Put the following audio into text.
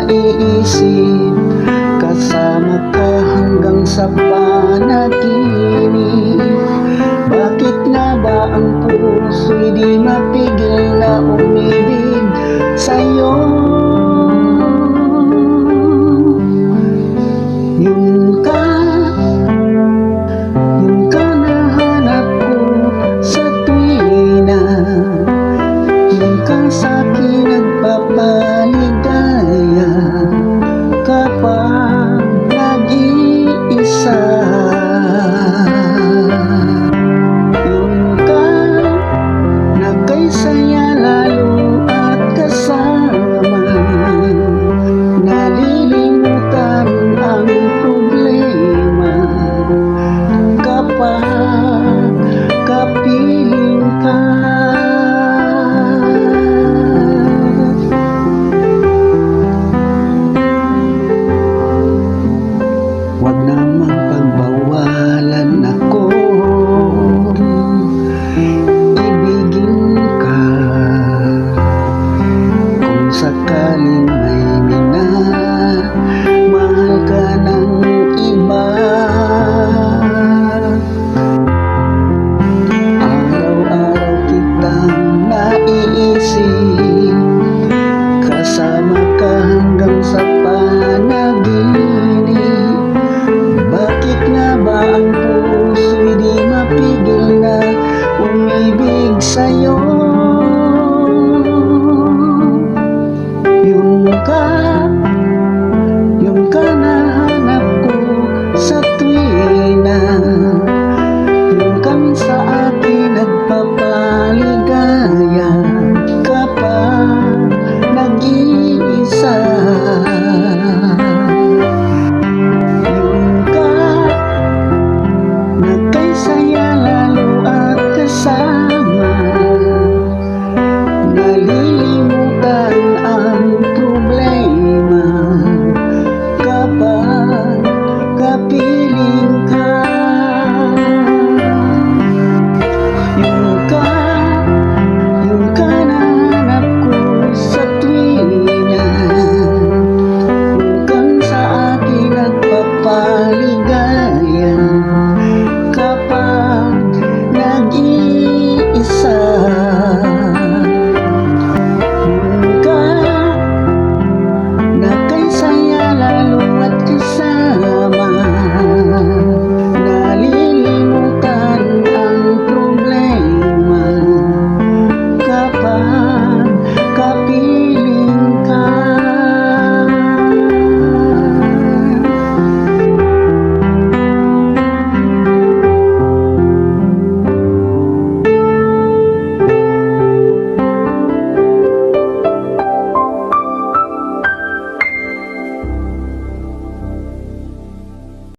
naiisip, kasama ka hanggang sa panaginip. Bakit nga ba ang puso'y di mapigil na umibig sa'yo? Yun ka nahanap ko sa tuwina, yun ka sa'kin nagpapaligaya kapag nag-iisa. Yun ka na kay saya lalo at kasama, nalilimutan ang problema kapag kapiling ka. Huwag namang pagbawalan ako, ibigin ka. Kung sakaling may minamahal ka ng iba, araw-araw kitang naiisip, kasama ka hanggang sa panaginip. Bakit nga ba ang puso'y di mapigil na umibig sa'yo? Yun ka